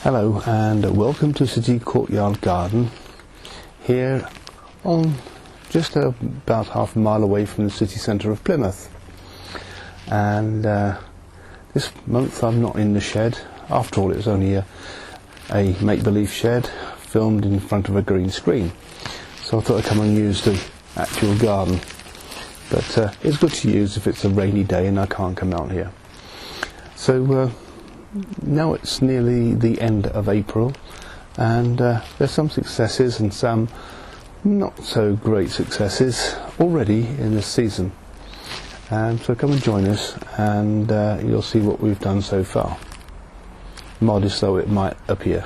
Hello and welcome to City Courtyard Garden, here on just about half a mile away from the city centre of Plymouth. And this month I'm not in the shed. After all, it was only a make-believe shed filmed in front of a green screen, so I thought I'd come and use the actual garden. But it's good to use if it's a rainy day and I can't come out here. So now it's nearly the end of April, and there's some successes and some not so great successes already in this season. So come and join us, and you'll see what we've done so far, modest though it might appear.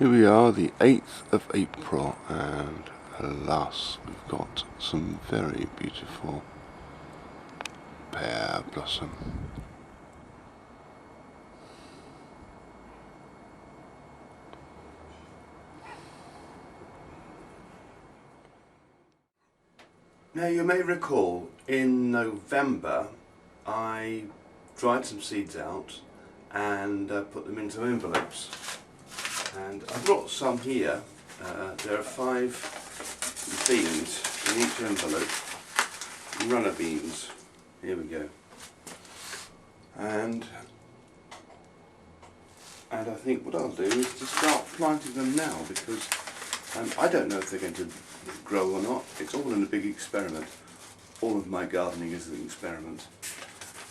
Here we are, the 8th of April, and alas, we've got some very beautiful pear blossom. Now you may recall in November I dried some seeds out and put them into envelopes, and I brought some here. There are 5 beans in each envelope, runner beans. Here we go. And I think what I'll do is to start planting them now, because I don't know if they're going to grow or not. It's all in a big experiment. All of my gardening is an experiment.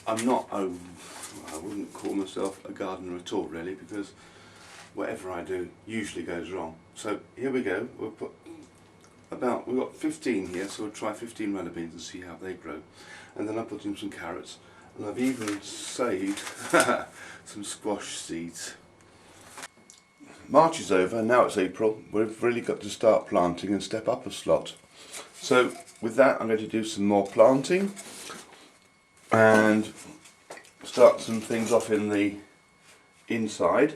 I wouldn't call myself a gardener at all, really, because whatever I do usually goes wrong. So here we go. We've got 15 here, so we'll try 15 runner beans and see how they grow. And then I put in some carrots, and I've even saved some squash seeds. March is over, now it's April. We've really got to start planting and step up a slot. So with that, I'm going to do some more planting and start some things off in the inside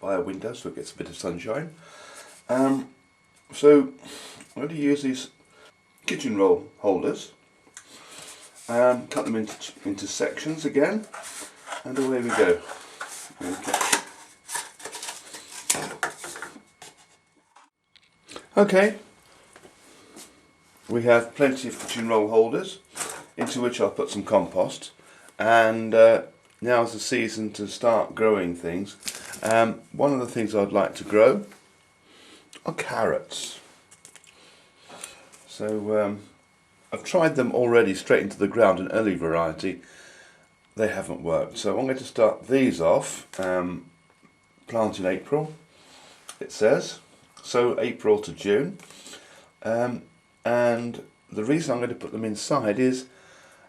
by a window so it gets a bit of sunshine. So I'm going to use these kitchen roll holders and cut them into sections again, and away we go. Okay, we have plenty of kitchen roll holders into which I'll put some compost, and now's the season to start growing things. One of the things I'd like to grow are carrots. So I've tried them already straight into the ground, an early variety. They haven't worked, so I'm going to start these off. Plant in April, it says, so April to June. And the reason I'm going to put them inside is,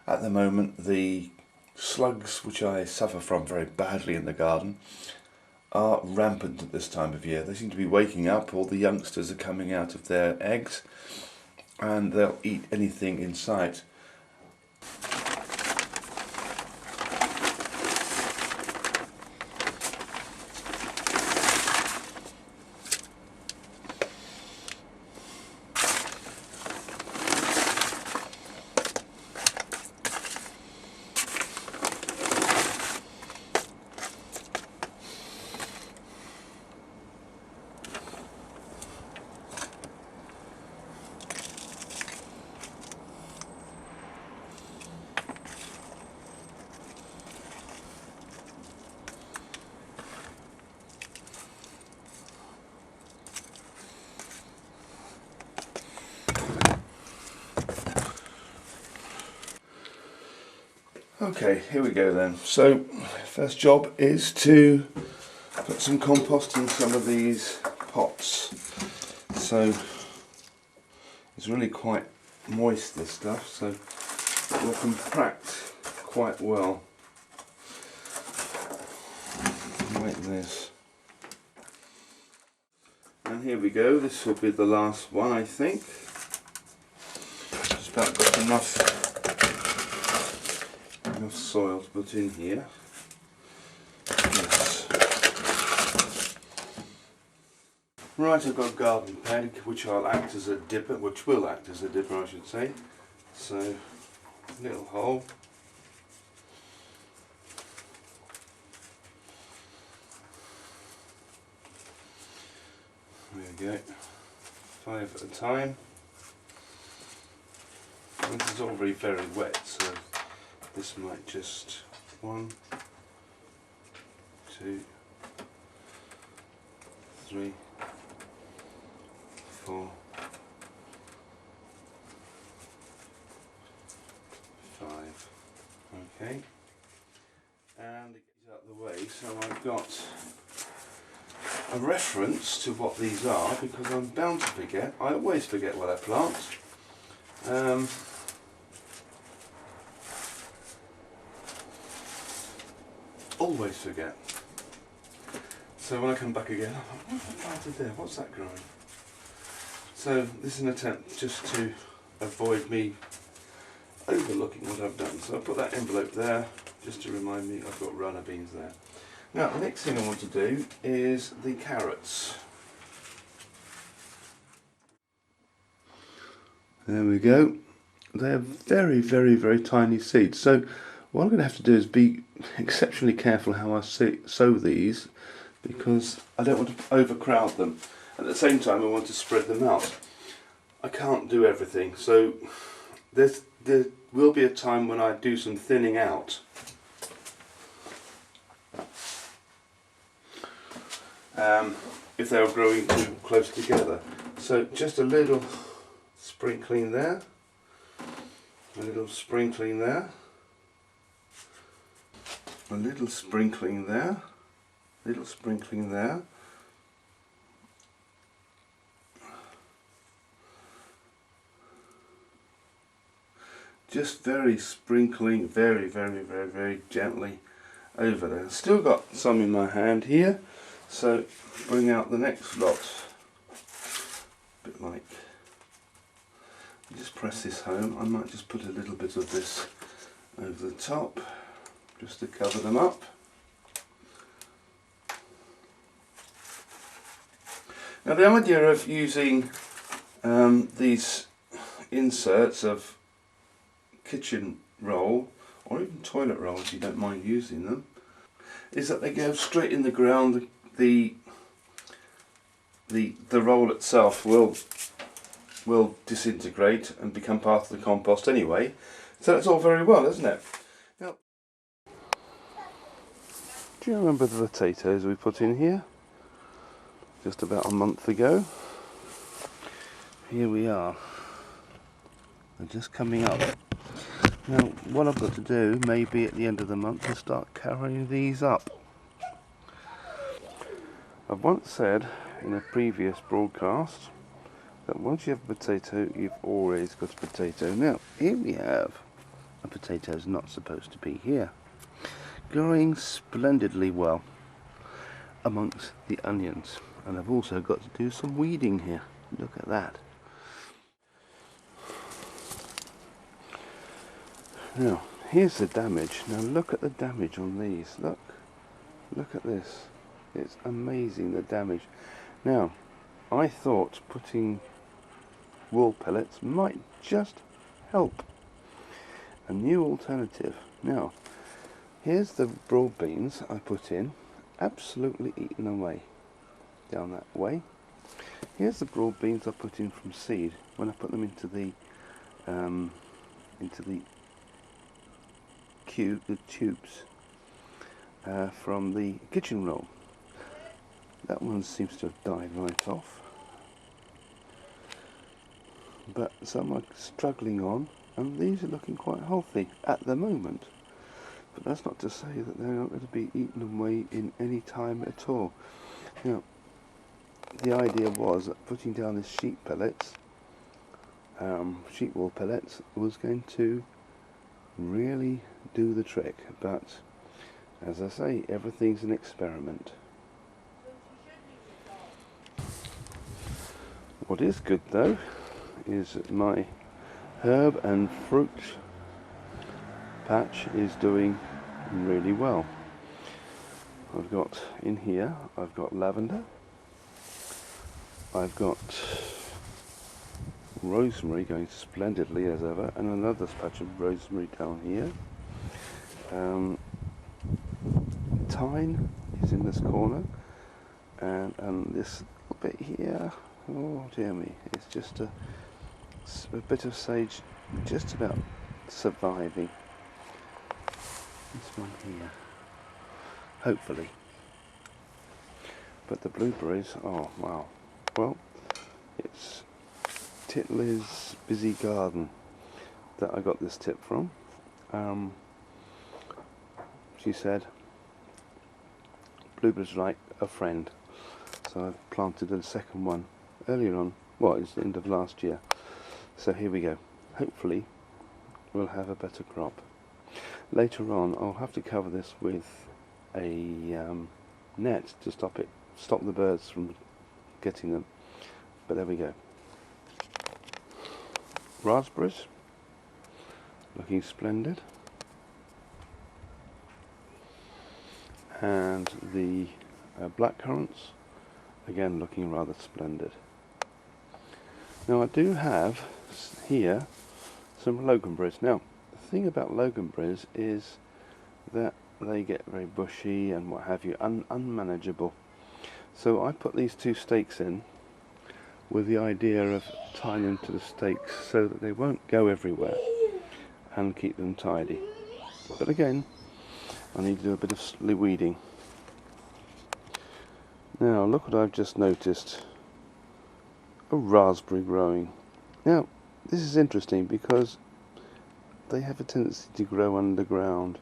at the moment, the slugs, which I suffer from very badly in the garden, are rampant at this time of year. They seem to be waking up. All the youngsters are coming out of their eggs, and they'll eat anything in sight. Okay, here we go then. So, first job is to put some compost in some of these pots. So, it's really quite moist, this stuff, so it will compact quite well. Like this. And here we go, this will be the last one, I think. Just about got enough soil to put in here. Yes. Right, I've got a garden peg which will act as a dipper, I should say. So, little hole. we go. 5 at a time. And this is all very wet, so this might just 1, 2, 3, 4, 5. Okay. And it gets out of the way, so I've got a reference to what these are, because I'm bound to forget. I always forget what I plant. Always forget. So when I come back again, I'm like, what have I planted there? What's that growing? So this is an attempt just to avoid me overlooking what I've done. So I put that envelope there just to remind me I've got runner beans there. Now the next thing I want to do is the carrots. There we go. They're very tiny seeds. So what I'm going to have to do is be exceptionally careful how I sow these, because I don't want to overcrowd them. At the same time I want to spread them out. I can't do everything, so there will be a time when I do some thinning out. If they're growing too close together. So just a little sprinkling there, a little sprinkling there, a little sprinkling there, little sprinkling there. Just very sprinkling, very gently over there. Still got some in my hand here, so bring out the next lot. A bit like, just press this home. I might just put a little bit of this over the top, just to cover them up. Now the idea of using these inserts of kitchen roll, or even toilet roll if you don't mind using them, is that they go straight in the ground. The roll itself will disintegrate and become part of the compost anyway, so that's all very well, isn't it? Now, do you remember the potatoes we put in here just about a month ago? Here we are. They're just coming up. Now what I've got to do, maybe at the end of the month, is start carrying these up. I've once said in a previous broadcast that once you have a potato, you've always got a potato. Now here we have a potato that's not supposed to be here, growing splendidly well amongst the onions. And I've also got to do some weeding here. Look at that. Now, here's the damage. Now look at the damage on these. Look at this. It's amazing, the damage. Now, I thought putting wool pellets might just help. A new alternative. Now, here's the broad beans I put in, absolutely eaten away down that way. Here's the broad beans I put in from seed when I put them into the tubes from the kitchen roll. That one seems to have died right off, but some are struggling on, and these are looking quite healthy at the moment. But that's not to say that they're not going to be eaten away in any time at all. Now, the idea was that putting down this sheep pellets, sheep wool pellets, was going to really do the trick. But as I say, everything's an experiment. What is good though is that my herb and fruit patch is doing really well. I've got in here, I've got lavender, I've got rosemary going splendidly as ever, and another patch of rosemary down here. Thyme is in this corner, and this little bit here. Oh dear me, it's just a bit of sage just about surviving. This one here, hopefully. But the blueberries, oh wow. Well, it's Titler's Busy Garden that I got this tip from. She said blueberries like a friend, so I've planted a second one earlier on. Well, it's the end of last year, so here we go. Hopefully we'll have a better crop. Later on I'll have to cover this with a net to stop the birds from getting them, but there we go. Raspberries looking splendid, and the blackcurrants again looking rather splendid. Now I do have here some loganberries. Now the thing about loganberries is that they get very bushy and what have you, unmanageable. So I put these two stakes in with the idea of tying them to the stakes so that they won't go everywhere and keep them tidy. But again, I need to do a bit of weeding. Now look what I've just noticed. A raspberry growing. Now this is interesting because they have a tendency to grow underground,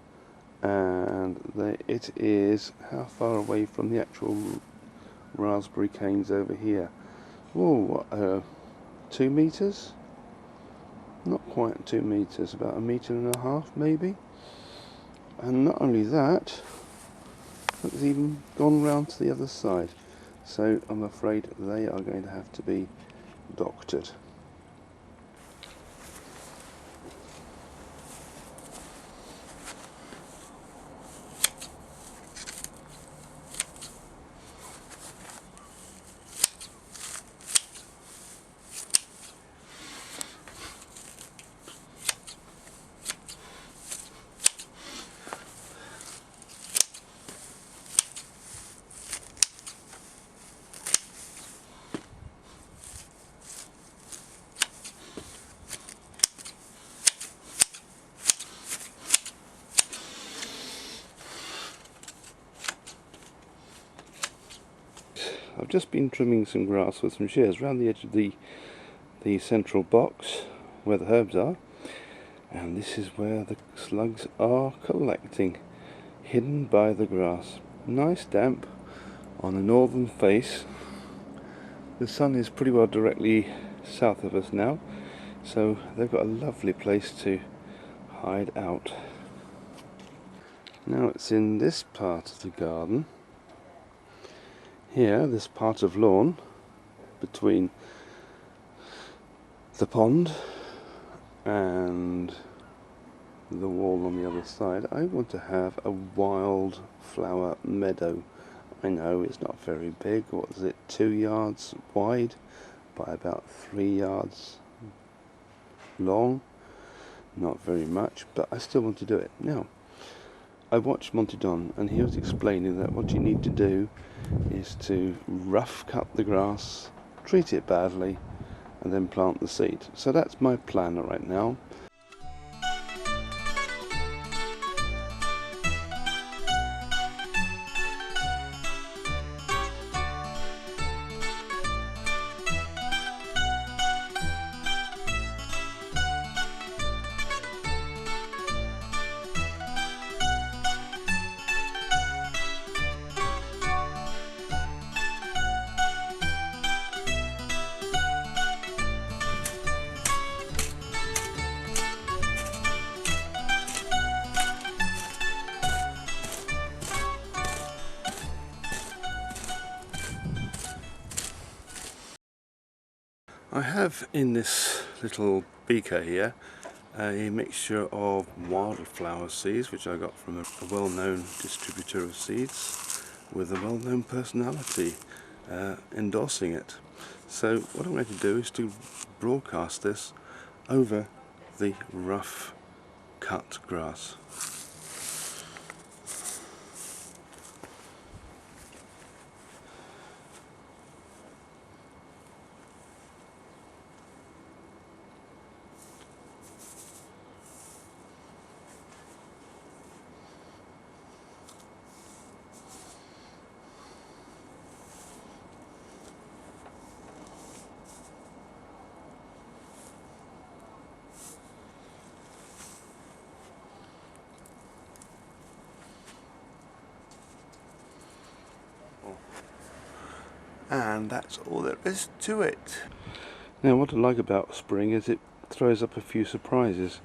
and it is how far away from the actual raspberry canes over here? Oh, 2 meters? Not quite 2 meters, about 1.5 meters maybe. And not only that, it's even gone round to the other side. So I'm afraid they are going to have to be doctored. I've just been trimming some grass with some shears around the edge of the central box where the herbs are, and this is where the slugs are collecting, hidden by the grass. Nice damp on the northern face. The sun is pretty well directly south of us now, so they've got a lovely place to hide out. Now it's in this part of the garden here, this part of lawn between the pond and the wall on the other side. I want to have a wildflower meadow. I know it's not very big. What is it, 2 yards wide by about 3 yards long? Not very much, but I still want to do it. Now, I watched Monty Don, and he was explaining that what you need to do is to rough cut the grass, treat it badly, and then plant the seed. So that's my plan right now. I have in this little beaker here a mixture of wildflower seeds, which I got from a well-known distributor of seeds with a well-known personality endorsing it. So what I'm going to do is to broadcast this over the rough cut grass. and that's all there is to it. Now what I like about spring is it throws up a few surprises.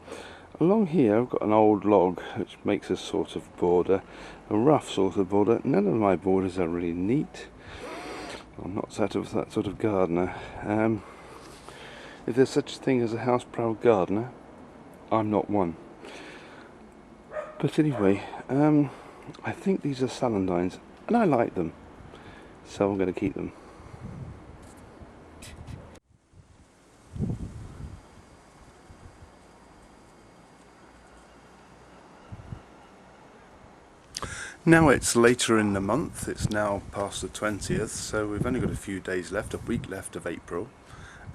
Along here I've got an old log which makes a sort of border, a rough sort of border. None of my borders are really neat. I'm not that sort of gardener. If there's such a thing as a house-proud gardener, I'm not one. But anyway, I think these are celandines and I like them, so I'm going to keep them. Now it's later in the month, it's now past the 20th, so we've only got a few days left, a week left of April.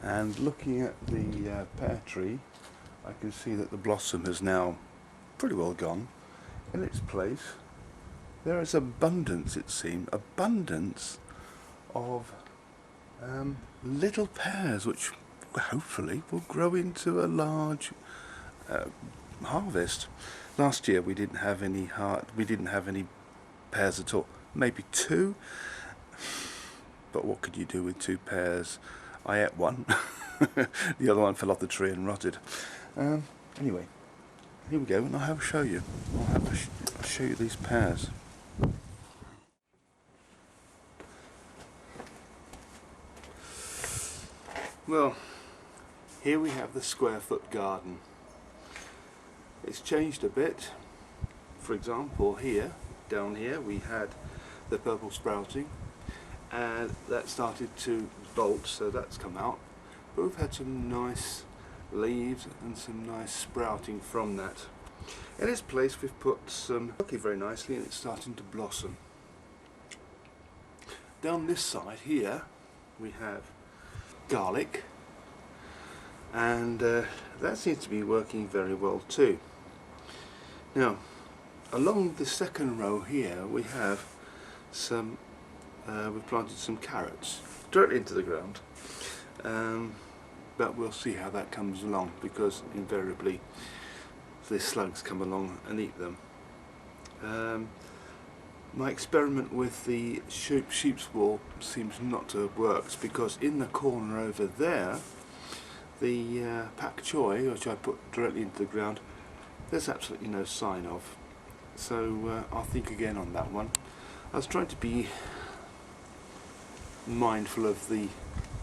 And looking at the pear tree, I can see that the blossom has now pretty well gone. In its place, there is abundance, it seems, abundance of little pears, which hopefully will grow into a large harvest. Last year we didn't have any pears at all, maybe two, but what could you do with two pears? I ate one. The other one fell off the tree and rotted. Anyway, here we go, and I'll show you. I'll show you these pears. Well, here we have the square-foot garden. It's changed a bit. For example, down here we had the purple sprouting, and that started to bolt, so that's come out. But we've had some nice leaves and some nice sprouting from that. In its place we've put some looking very nicely, and it's starting to blossom. Down this side here we have garlic, and that seems to be working very well too. Now along the second row here we have some we've planted some carrots directly into the ground, but we'll see how that comes along, because invariably the slugs come along and eat them. My experiment with the sheep's wool seems not to have worked, because in the corner over there, the pak choi, which I put directly into the ground, there's absolutely no sign of. So I'll think again on that one. I was trying to be mindful of the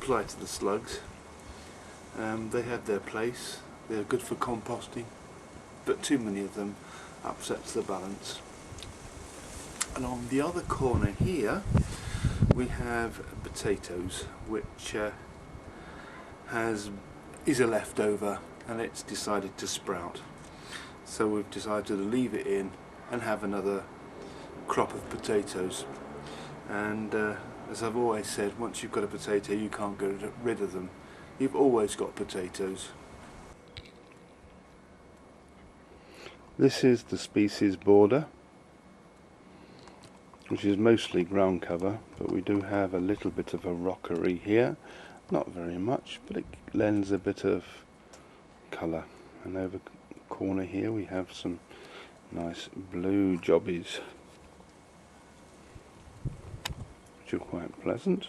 plight of the slugs. They have their place, they're good for composting, but too many of them upsets the balance. And on the other corner here we have potatoes, which is a leftover, and it's decided to sprout. So we've decided to leave it in and have another crop of potatoes. And as I've always said, once you've got a potato you can't get rid of them. You've always got potatoes. This is the species border, which is mostly ground cover, but we do have a little bit of a rockery here, not very much, but it lends a bit of colour. And over the corner here we have some nice blue jobbies, which are quite pleasant.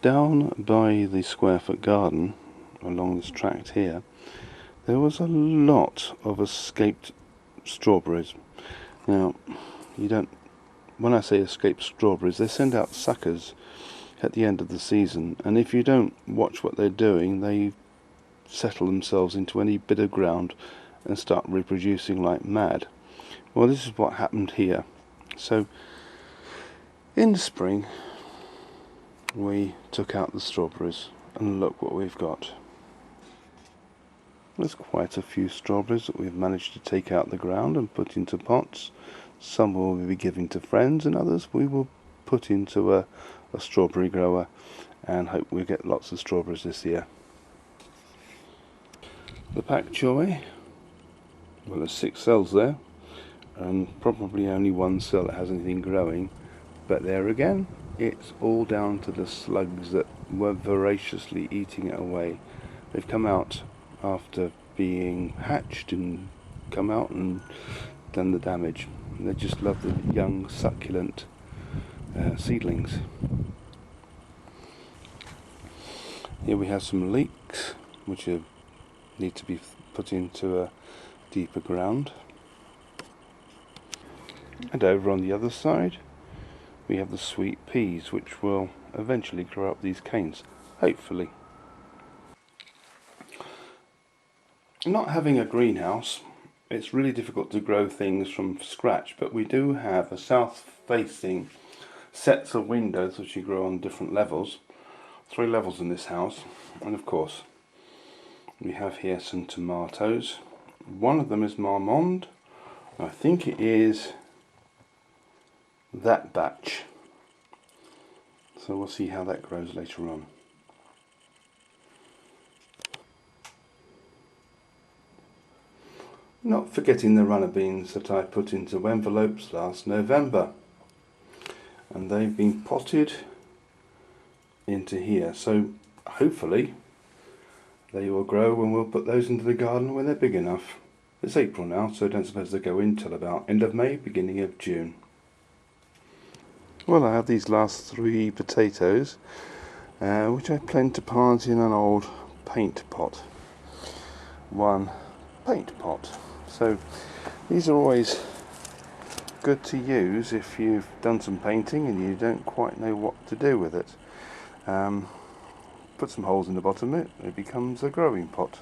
Down by the square-foot garden, along this tract here, there was a lot of escaped strawberries. Now, when I say escaped strawberries, they send out suckers at the end of the season, and if you don't watch what they're doing, they settle themselves into any bit of ground and start reproducing like mad. Well, this is what happened here. So in the spring we took out the strawberries, and look what we've got. There's quite a few strawberries that we've managed to take out the ground and put into pots. Some will be giving to friends, and others we will put into a strawberry grower and hope we get lots of strawberries this year. The pak choi, well, there's 6 cells there, and probably only one cell that has anything growing, but there again it's all down to the slugs that were voraciously eating it away. They've come out after being hatched and come out and done the damage. They just love the young succulent seedlings. Here we have some leeks which need to be put into a deeper ground. And over on the other side we have the sweet peas, which will eventually grow up these canes, hopefully. Not having a greenhouse, it's really difficult to grow things from scratch, but we do have a south-facing sets of windows which you grow on different levels. 3 levels in this house, and of course we have here some tomatoes. One of them is Marmande. I think it is that batch, so we'll see how that grows later on. Not forgetting the runner beans that I put into envelopes last November, and they've been potted into here, so hopefully they will grow when we'll put those into the garden when they're big enough. It's April now, so I don't suppose they go in till about end of May, beginning of June. Well, I have these last 3 potatoes which I plan to plant in an old paint pot. One paint pot. So these are always good to use if you've done some painting and you don't quite know what to do with it. Put some holes in the bottom of it, it becomes a growing pot.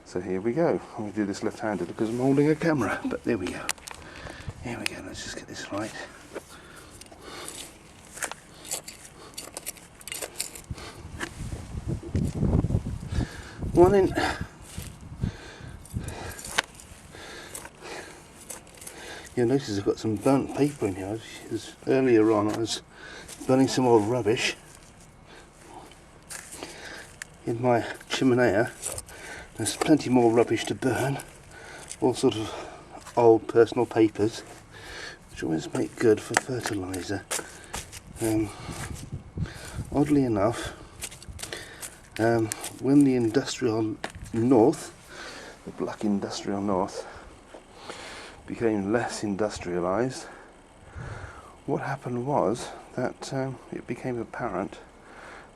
So here we go. I'm going to do this left-handed because I'm holding a camera, but there we go. Here we go, let's just get this right. One in. You'll notice I've got some burnt paper in here. Earlier on I was burning some old rubbish in my chimenea. There's plenty more rubbish to burn, all sort of old personal papers, which always make good for fertiliser. Oddly enough, when the industrial north, the black industrial north, became less industrialised, what happened was that it became apparent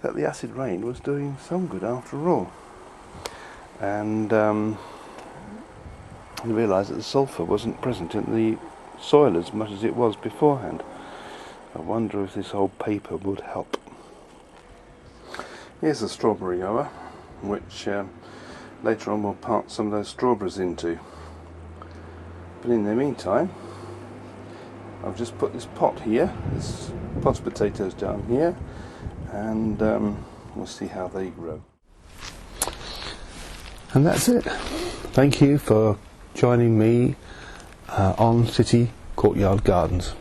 that the acid rain was doing some good after all, and realised that the sulphur wasn't present in the soil as much as it was beforehand. I wonder if this old paper would help. Here's a strawberry grower, which later on we'll plant some of those strawberries into. But in the meantime, I've just put this pot here, this pot of potatoes down here, and we'll see how they grow. And that's it. Thank you for joining me on City Courtyard Gardens.